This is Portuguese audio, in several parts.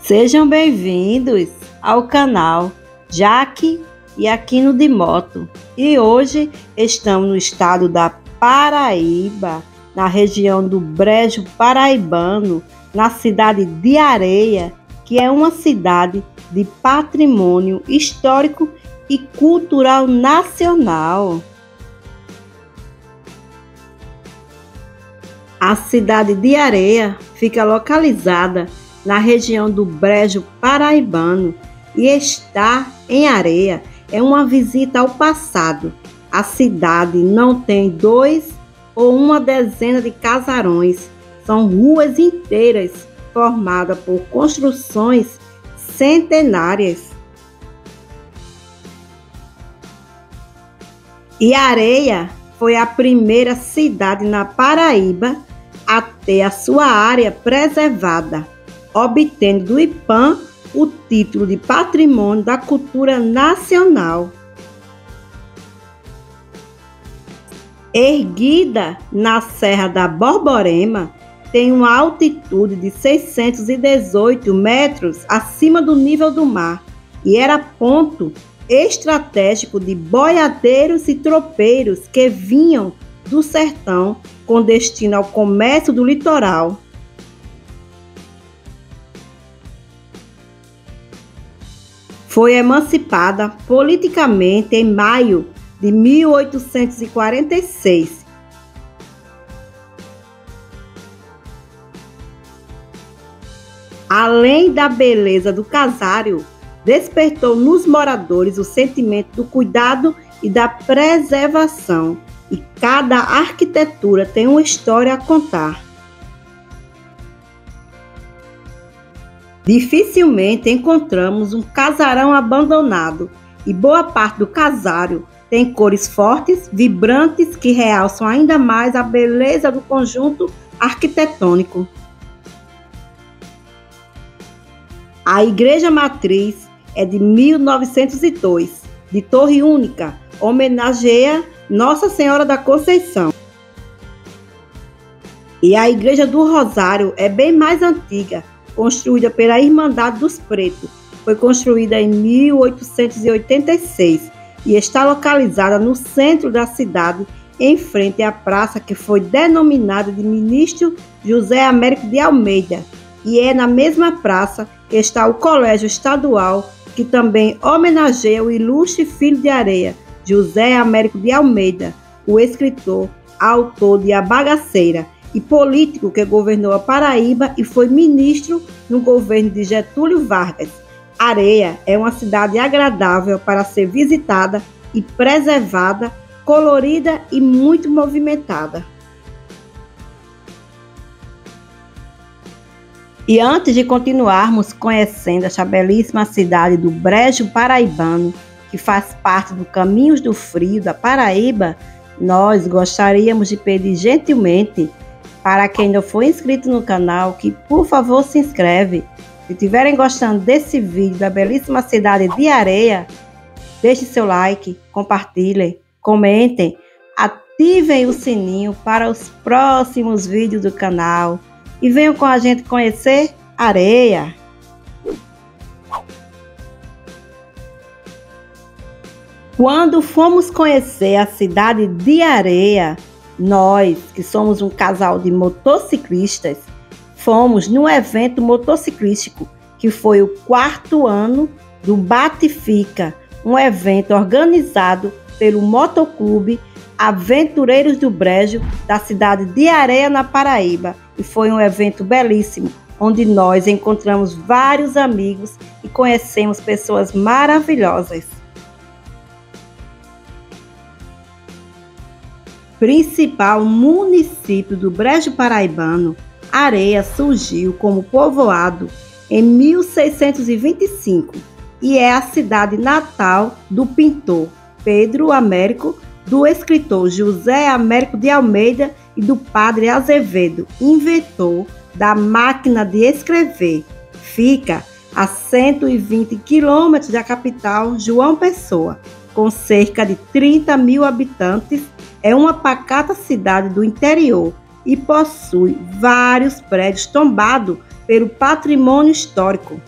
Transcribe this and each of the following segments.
Sejam bem-vindos ao canal Jaque e Aquino de Moto. E hoje estamos no estado da Paraíba, na região do Brejo Paraibano, na cidade de Areia, que é uma cidade de patrimônio histórico e cultural nacional. A cidade de Areia fica localizada na região do Brejo Paraibano e está em Areia. É uma visita ao passado. A cidade não tem 2 ou uma dezena de casarões. São ruas inteiras formadas por construções centenárias. E Areia foi a primeira cidade na Paraíba a ter a sua área preservada, obtendo do IPAM o título de Patrimônio da Cultura Nacional. Erguida na Serra da Borborema, tem uma altitude de 618 metros acima do nível do mar e era ponto estratégico de boiadeiros e tropeiros que vinham do sertão com destino ao comércio do litoral. Foi emancipada politicamente em maio de 1846. Além da beleza do casário, despertou nos moradores o sentimento do cuidado e da preservação, e cada arquitetura tem uma história a contar. Dificilmente encontramos um casarão abandonado, e boa parte do casário tem cores fortes, vibrantes, que realçam ainda mais a beleza do conjunto arquitetônico. A igreja matriz é de 1902, de torre única, homenageia Nossa Senhora da Conceição. E a igreja do Rosário é bem mais antiga, construída pela Irmandade dos Pretos. Foi construída em 1886 e está localizada no centro da cidade, em frente à praça que foi denominada de Ministro José Américo de Almeida. E é na mesma praça que está o Colégio Estadual, que também homenageia o ilustre filho de Areia, José Américo de Almeida, o escritor, autor de A Bagaceira, e político que governou a Paraíba e foi ministro no governo de Getúlio Vargas. Areia é uma cidade agradável para ser visitada e preservada, colorida e muito movimentada. E antes de continuarmos conhecendo esta belíssima cidade do Brejo Paraibano, que faz parte do Caminhos do Frio da Paraíba, nós gostaríamos de pedir gentilmente para quem não for inscrito no canal, que por favor se inscreve. Se estiverem gostando desse vídeo da belíssima cidade de Areia, deixe seu like, compartilhem, comentem, ativem o sininho para os próximos vídeos do canal e venham com a gente conhecer Areia. Quando fomos conhecer a cidade de Areia, nós, que somos um casal de motociclistas, fomos num evento motociclístico, que foi o 4º ano do Bate-Fica, um evento organizado pelo Motoclube Aventureiros do Brejo, da cidade de Areia, na Paraíba. E foi um evento belíssimo, onde nós encontramos vários amigos e conhecemos pessoas maravilhosas. Principal município do Brejo Paraibano, Areia surgiu como povoado em 1625 e é a cidade natal do pintor Pedro Américo, do escritor José Américo de Almeida e do padre Azevedo, inventor da máquina de escrever. Fica a 120 quilômetros da capital, João Pessoa, com cerca de 30 mil habitantes. É uma pacata cidade do interior e possui vários prédios tombados pelo patrimônio histórico,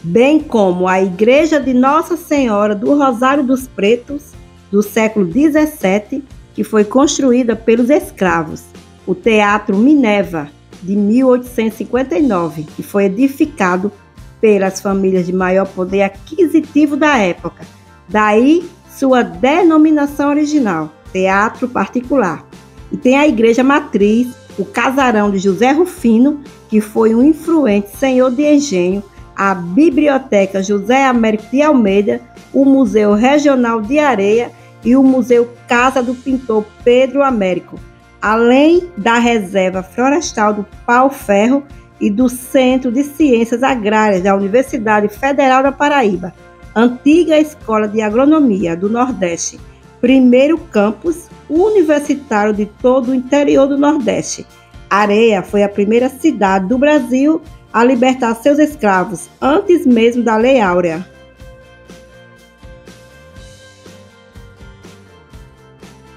bem como a Igreja de Nossa Senhora do Rosário dos Pretos, do século XVII, que foi construída pelos escravos, o Teatro Minerva, de 1859, que foi edificado pelas famílias de maior poder aquisitivo da época, daí sua denominação original, teatro particular. E tem a Igreja Matriz, o Casarão de José Rufino, que foi um influente senhor de engenho, a Biblioteca José Américo de Almeida, o Museu Regional de Areia e o Museu Casa do Pintor Pedro Américo, além da Reserva Florestal do Pau-Ferro e do Centro de Ciências Agrárias da Universidade Federal da Paraíba, antiga Escola de Agronomia do Nordeste, primeiro campus universitário de todo o interior do Nordeste. Areia foi a primeira cidade do Brasil a libertar seus escravos, antes mesmo da Lei Áurea.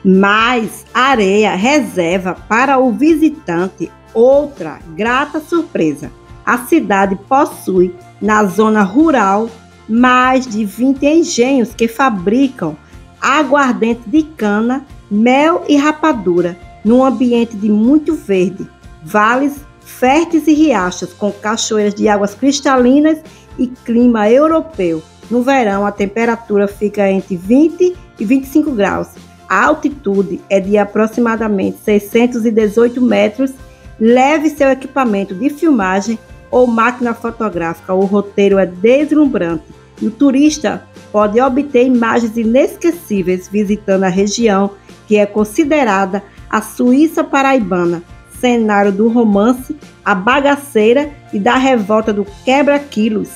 Mas Areia reserva para o visitante outra grata surpresa. A cidade possui, na zona rural, mais de 20 engenhos que fabricam aguardente de cana, mel e rapadura, num ambiente de muito verde, vales férteis e riachos com cachoeiras de águas cristalinas e clima europeu. No verão, a temperatura fica entre 20 e 25 graus. A altitude é de aproximadamente 618 metros. Leve seu equipamento de filmagem ou máquina fotográfica. O roteiro é deslumbrante e o turista pode obter imagens inesquecíveis visitando a região que é considerada a Suíça paraibana, cenário do romance, a bagaceira e da revolta do quebra-quilos.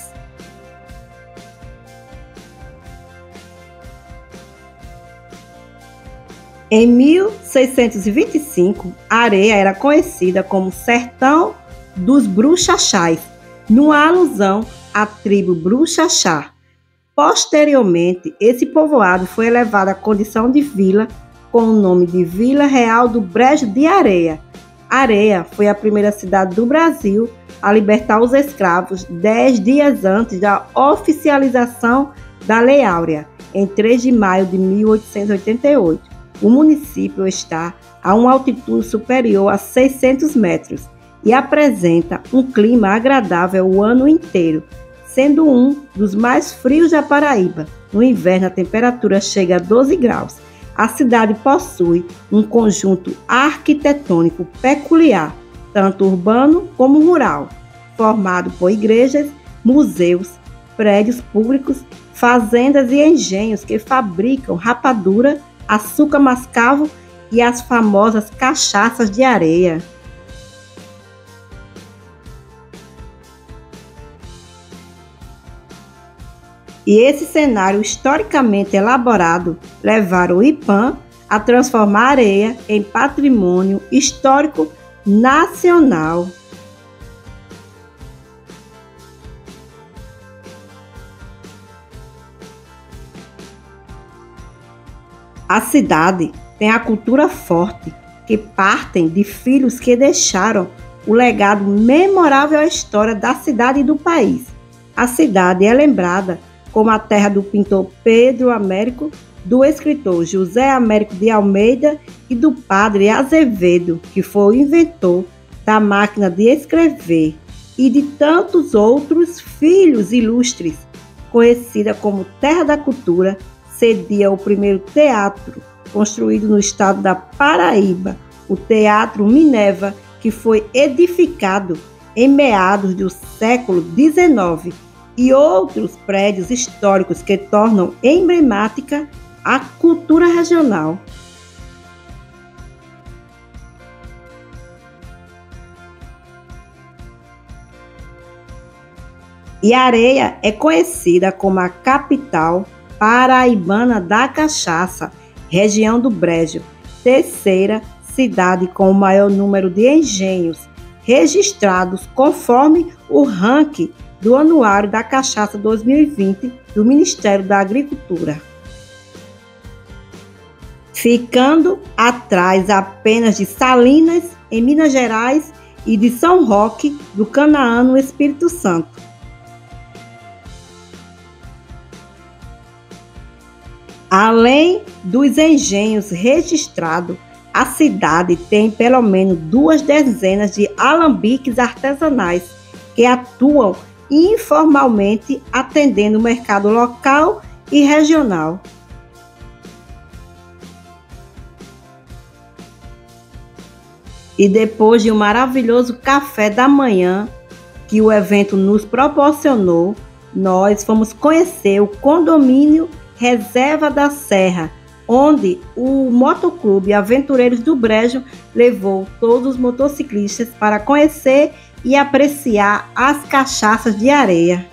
Em 1625, Areia era conhecida como Sertão dos Bruxaxás, numa alusão à tribo Bruxaxá. Posteriormente, esse povoado foi elevado à condição de vila com o nome de Vila Real do Brejo de Areia. Areia foi a primeira cidade do Brasil a libertar os escravos 10 dias antes da oficialização da Lei Áurea, em 3 de maio de 1888. O município está a uma altitude superior a 600 metros e apresenta um clima agradável o ano inteiro, sendo um dos mais frios da Paraíba. No inverno, a temperatura chega a 12 graus. A cidade possui um conjunto arquitetônico peculiar, tanto urbano como rural, formado por igrejas, museus, prédios públicos, fazendas e engenhos que fabricam rapadura, açúcar mascavo e as famosas cachaças de areia. E esse cenário historicamente elaborado levaram o IPAM a transformar a Areia em patrimônio histórico nacional. A cidade tem a cultura forte, que partem de filhos que deixaram o legado memorável à história da cidade e do país. A cidade é lembrada como a terra do pintor Pedro Américo, do escritor José Américo de Almeida e do padre Azevedo, que foi o inventor da máquina de escrever, e de tantos outros filhos ilustres. Conhecida como Terra da Cultura, cedia o primeiro teatro construído no estado da Paraíba, o Teatro Minerva, que foi edificado em meados do século XIX, e outros prédios históricos que tornam emblemática a cultura regional. E Areia é conhecida como a capital paraibana da cachaça, região do Brejo, terceira cidade com o maior número de engenhos registrados conforme o ranking do Anuário da Cachaça 2020 do Ministério da Agricultura. Ficando atrás apenas de Salinas em Minas Gerais, e de São Roque, do Canaã, no Espírito Santo. Além dos engenhos registrados, a cidade tem pelo menos 2 dezenas de alambiques artesanais que atuam informalmente, atendendo o mercado local e regional. E depois de um maravilhoso café da manhã que o evento nos proporcionou, nós fomos conhecer o condomínio Reserva da Serra, onde o Motoclube Aventureiros do Brejo levou todos os motociclistas para conhecer e apreciar as cachaças de areia.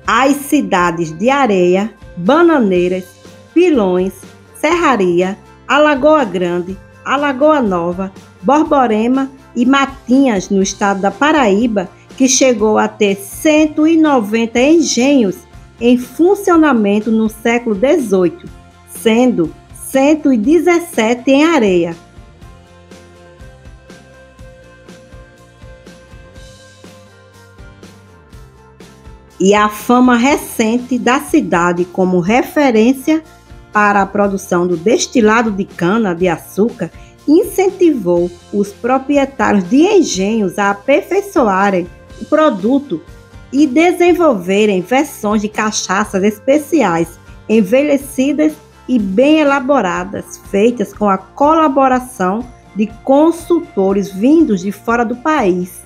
As cidades de Areia, Bananeiras, Pilões, Serraria, Alagoa Grande, Alagoa Nova, Borborema e Matinhas, no estado da Paraíba, que chegou a ter 190 engenhos em funcionamento no século XVIII, sendo 117 em Areia. E a fama recente da cidade como referência para a produção do destilado de cana-de-açúcar incentivou os proprietários de engenhos a aperfeiçoarem o produto e desenvolverem versões de cachaças especiais, envelhecidas e bem elaboradas, feitas com a colaboração de consultores vindos de fora do país.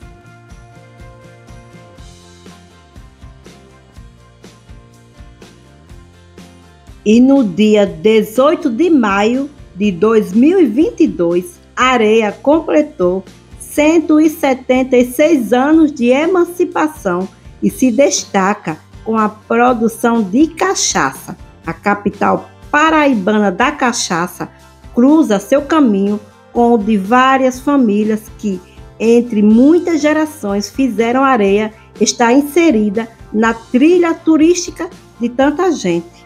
E no dia 18 de maio de 2022, Areia completou 176 anos de emancipação e se destaca com a produção de cachaça. A capital paraibana da cachaça cruza seu caminho com o de várias famílias que, entre muitas gerações, fizeram Areia estar inserida na trilha turística de tanta gente.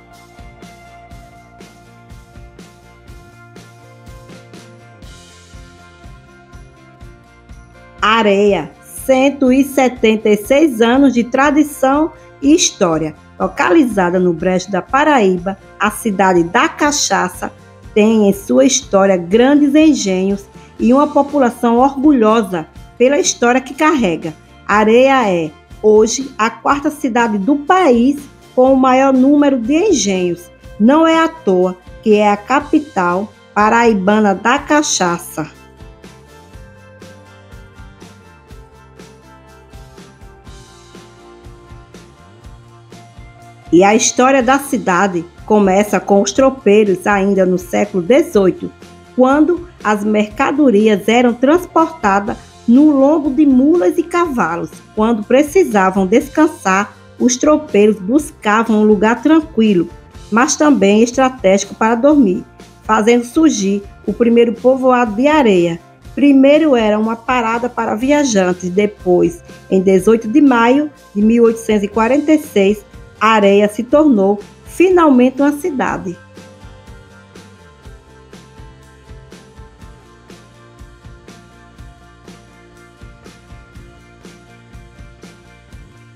Areia, 176 anos de tradição e história. Localizada no Brejo da Paraíba, a cidade da cachaça tem em sua história grandes engenhos e uma população orgulhosa pela história que carrega. Areia é, hoje, a 4ª cidade do país com o maior número de engenhos. Não é à toa que é a capital paraibana da cachaça. E a história da cidade começa com os tropeiros ainda no século XVIII, quando as mercadorias eram transportadas no lombo de mulas e cavalos. Quando precisavam descansar, os tropeiros buscavam um lugar tranquilo, mas também estratégico para dormir, fazendo surgir o primeiro povoado de Areia. Primeiro era uma parada para viajantes, depois, em 18 de maio de 1846, Areia se tornou finalmente uma cidade.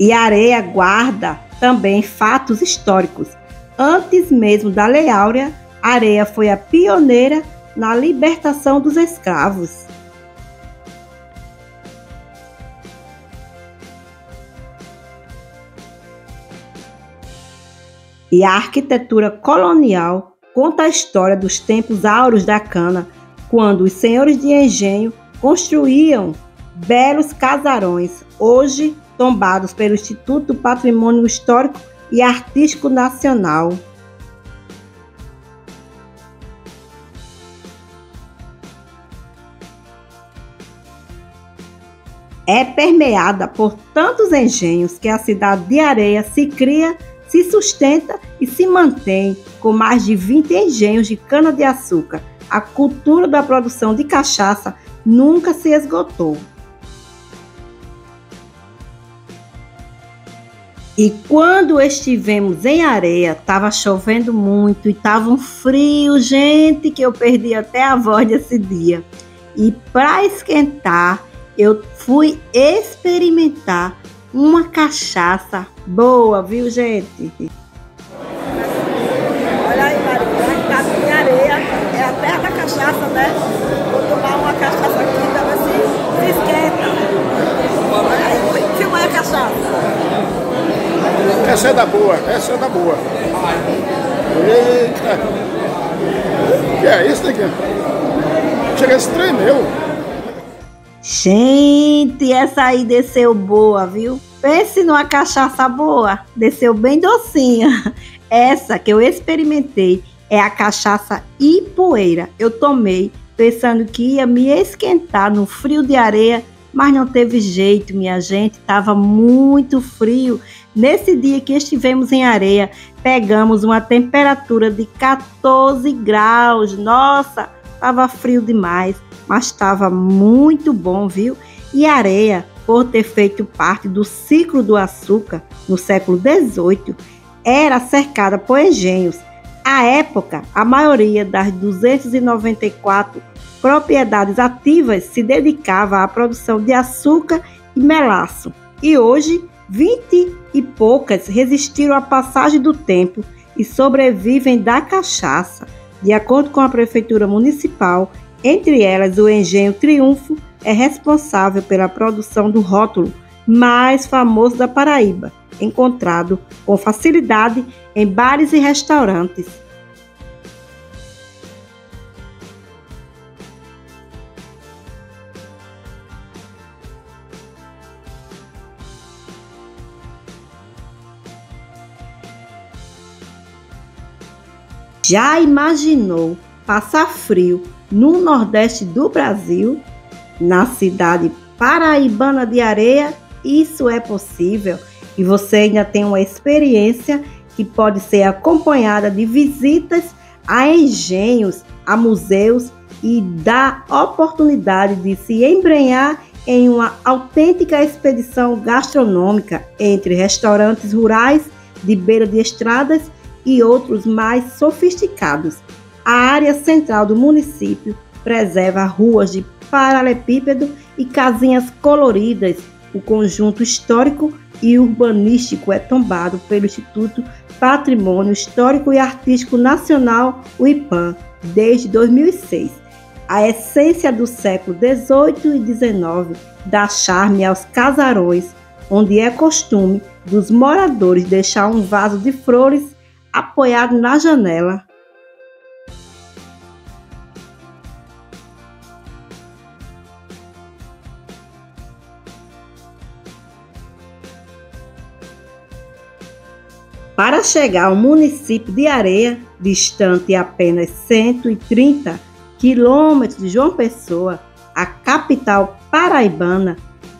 E Areia guarda também fatos históricos. Antes mesmo da Lei Áurea, Areia foi a pioneira na libertação dos escravos. E a arquitetura colonial conta a história dos tempos áureos da cana, quando os senhores de engenho construíam belos casarões, hoje tombados pelo Instituto do Patrimônio Histórico e Artístico Nacional. É permeada por tantos engenhos que a cidade de Areia se cria, se sustenta e se mantém com mais de 20 engenhos de cana-de-açúcar. A cultura da produção de cachaça nunca se esgotou. E quando estivemos em Areia, estava chovendo muito e estava um frio, gente, que eu perdi até a voz desse dia. E para esquentar, eu fui experimentar uma cachaça boa, viu, gente? Olha aí, Maria, tá em Areia, é a terra da cachaça, né? Vou tomar uma cachaça aqui pra ver se esquenta. Olha aí, filma aí a cachaça. Essa é da boa, essa é da boa. Eita! Que é isso, Neguinho? Chega esse trem meu. Gente, essa aí desceu boa, viu? Pense numa cachaça boa, desceu bem docinha. Essa que eu experimentei é a cachaça Ipueira. Eu tomei pensando que ia me esquentar no frio de Areia, mas não teve jeito, minha gente, estava muito frio. Nesse dia que estivemos em Areia, pegamos uma temperatura de 14 graus. Nossa, estava frio demais, mas estava muito bom, viu? E Areia, por ter feito parte do ciclo do açúcar no século XVIII, era cercada por engenhos. À época, a maioria das 294 propriedades ativas se dedicava à produção de açúcar e melaço. E hoje, 20 e poucas resistiram à passagem do tempo e sobrevivem da cachaça. De acordo com a Prefeitura Municipal, entre elas o Engenho Triunfo é responsável pela produção do rótulo mais famoso da Paraíba, encontrado com facilidade em bares e restaurantes. Já imaginou passar frio no Nordeste do Brasil, na cidade paraibana de Areia? Isso é possível e você ainda tem uma experiência que pode ser acompanhada de visitas a engenhos, a museus e dá oportunidade de se embrenhar em uma autêntica expedição gastronômica entre restaurantes rurais de beira de estradas e outros mais sofisticados. A área central do município preserva ruas de paralelepípedo e casinhas coloridas. O conjunto histórico e urbanístico é tombado pelo Instituto Patrimônio Histórico e Artístico Nacional, o IPAM, desde 2006. A essência do século XVIII e XIX dá charme aos casarões, onde é costume dos moradores deixar um vaso de flores apoiado na janela. Para chegar ao município de Areia, distante apenas 130 quilômetros de João Pessoa, a capital paraibana,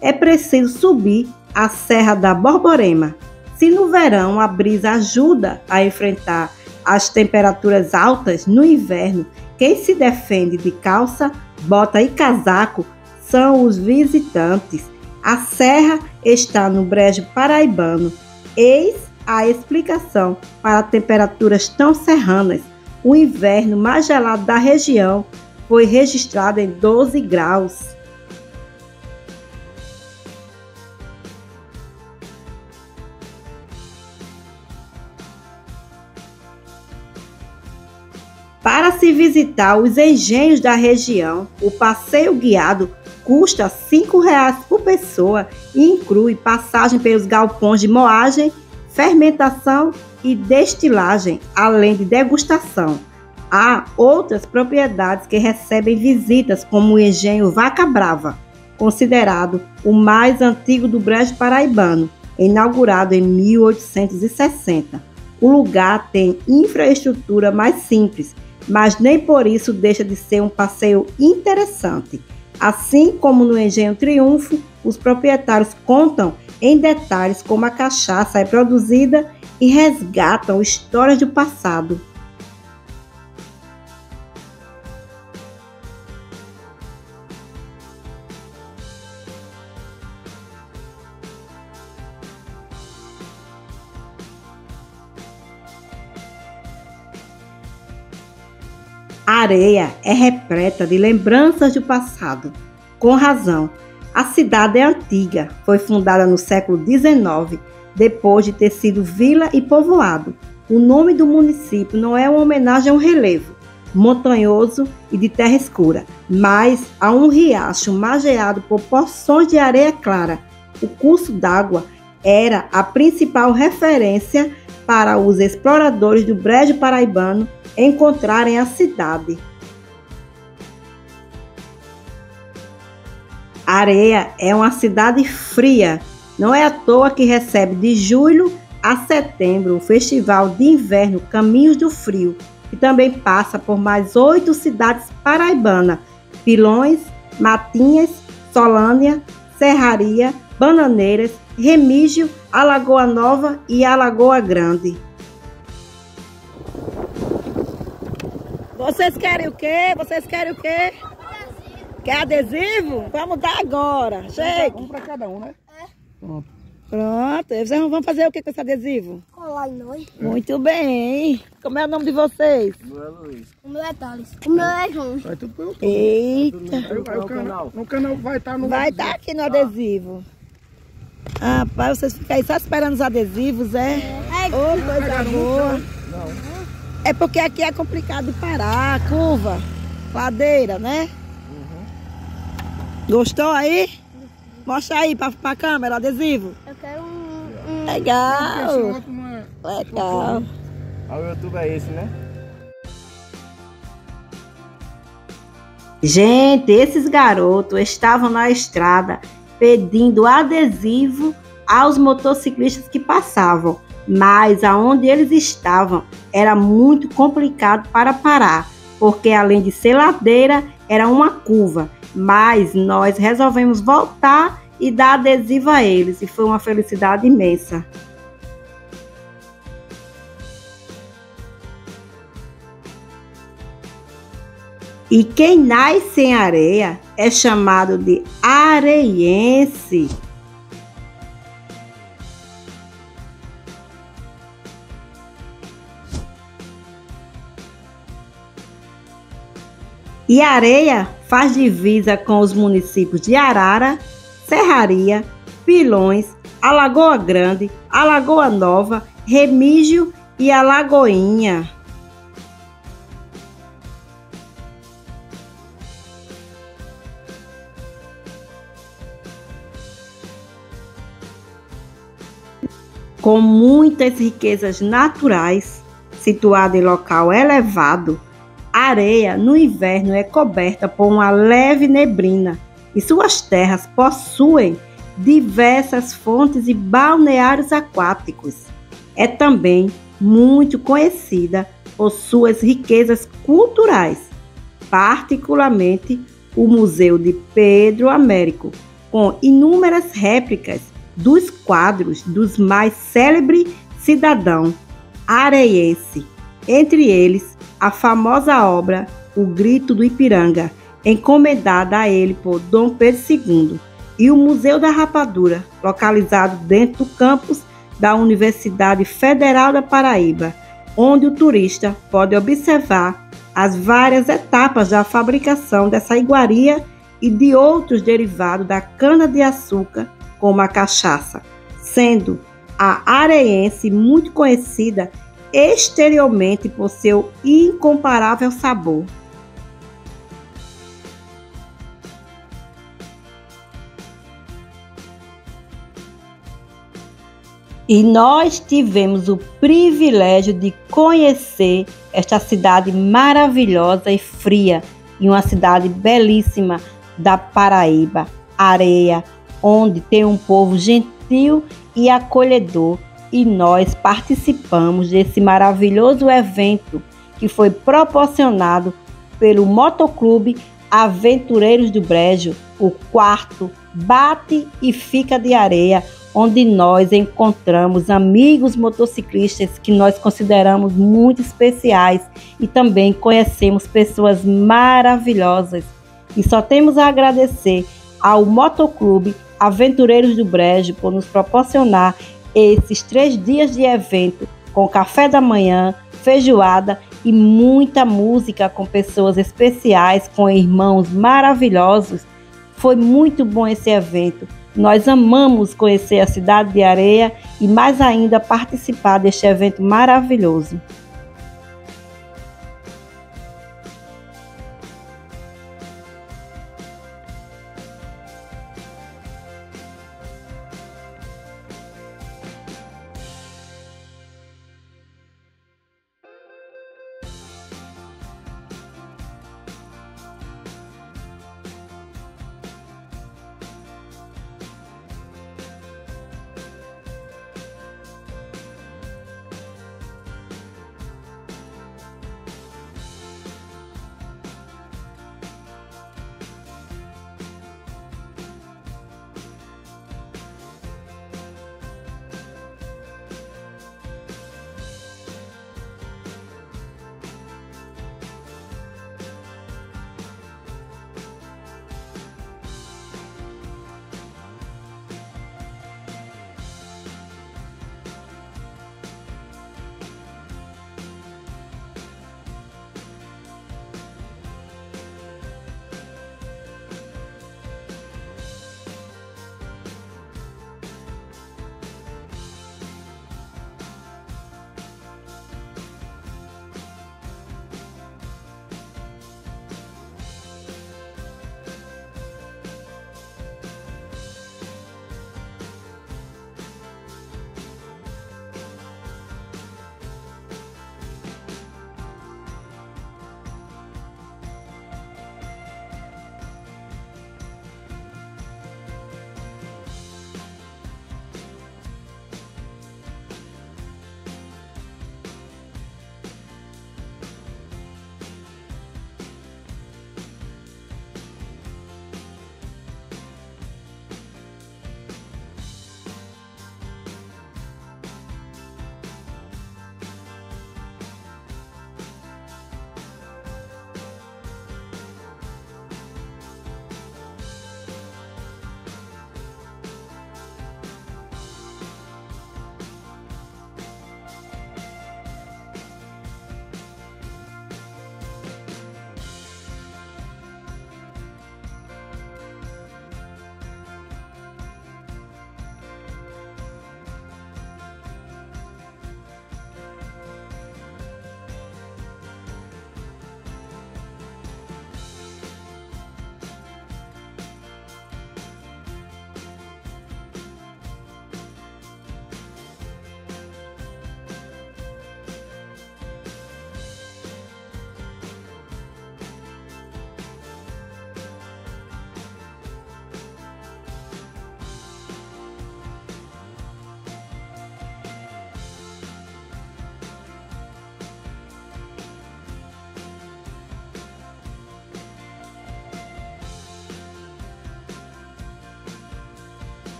é preciso subir a Serra da Borborema. Se no verão a brisa ajuda a enfrentar as temperaturas altas, no inverno quem se defende de calça, bota e casaco são os visitantes. A serra está no Brejo Paraibano. Eis a explicação para temperaturas tão serranas. O inverno mais gelado da região foi registrado em 12 graus. Para se visitar os engenhos da região, o passeio guiado custa R$ 5,00 por pessoa e inclui passagem pelos galpões de moagem, fermentação e destilagem, além de degustação. Há outras propriedades que recebem visitas, como o engenho Vaca Brava, considerado o mais antigo do Brejo Paraibano, inaugurado em 1860. O lugar tem infraestrutura mais simples, mas nem por isso deixa de ser um passeio interessante. Assim como no Engenho Triunfo, os proprietários contam em detalhes como a cachaça é produzida e resgatam histórias do passado. Areia é repleta de lembranças do passado. Com razão, a cidade é antiga, foi fundada no século XIX, depois de ter sido vila e povoado. O nome do município não é uma homenagem a um relevo montanhoso e de terra escura, mas a um riacho margeado por porções de areia clara. O curso d'água era a principal referência para os exploradores do Brejo Paraibano encontrarem a cidade. Areia é uma cidade fria, não é à toa que recebe de julho a setembro o Festival de Inverno Caminhos do Frio, que também passa por mais 8 cidades paraibanas: Pilões, Matinhas, Solânia, Serraria, Bananeiras, Remígio, Alagoa Nova e Alagoa Grande. Vocês querem o quê? Vocês querem o quê? Quer adesivo? Vamos dar agora. Chega. Um para cada um, né? Pronto. Pronto. Vocês vão fazer o que com esse adesivo? Colar em nós. Muito bem. Como é o nome de vocês? O meu é Luiz. O meu é Thales. O meu é João. Vai tudo pro YouTube. Eita. Aí o canal. No canal vai estar no... Vai estar aqui no adesivo. Rapaz, vocês ficam aí só esperando os adesivos, é? Ô, coisa boa. Não. É porque aqui é complicado de parar, curva, ladeira, né? Gostou aí? Mostra aí pra câmera, adesivo. Eu quero um... Legal. Esse outro não é... Legal. Ah, o YouTube é esse, né? Gente, esses garotos estavam na estrada pedindo adesivo aos motociclistas que passavam, mas aonde eles estavam era muito complicado para parar, porque além de ser ladeira, era uma curva. Mas nós resolvemos voltar e dar adesivo a eles, e foi uma felicidade imensa. E quem nasce em areia é chamado de areiense. E Areia faz divisa com os municípios de Arara, Serraria, Pilões, Alagoa Grande, Alagoa Nova, Remígio e Alagoinha. Com muitas riquezas naturais, situada em local elevado, Areia no inverno é coberta por uma leve neblina e suas terras possuem diversas fontes e balneários aquáticos. É também muito conhecida por suas riquezas culturais, particularmente o Museu de Pedro Américo, com inúmeras réplicas dos quadros dos mais célebres cidadãos areienses, entre eles a famosa obra O Grito do Ipiranga, encomendada a ele por Dom Pedro II, e o Museu da Rapadura, localizado dentro do campus da Universidade Federal da Paraíba, onde o turista pode observar as várias etapas da fabricação dessa iguaria e de outros derivados da cana-de-açúcar, como a cachaça, sendo a areiense muito conhecida exteriormente por seu incomparável sabor. E nós tivemos o privilégio de conhecer esta cidade maravilhosa e fria, e uma cidade belíssima da Paraíba, Areia, onde tem um povo gentil e acolhedor, e nós participamos desse maravilhoso evento que foi proporcionado pelo Motoclube Aventureiros do Brejo, o quarto Bate e Fica de Areia, onde nós encontramos amigos motociclistas que nós consideramos muito especiais e também conhecemos pessoas maravilhosas. E só temos a agradecer ao Motoclube Aventureiros do Brejo por nos proporcionar esses 3 dias de evento com café da manhã, feijoada e muita música com pessoas especiais, com irmãos maravilhosos. Foi muito bom esse evento. Nós amamos conhecer a cidade de Areia e mais ainda participar deste evento maravilhoso.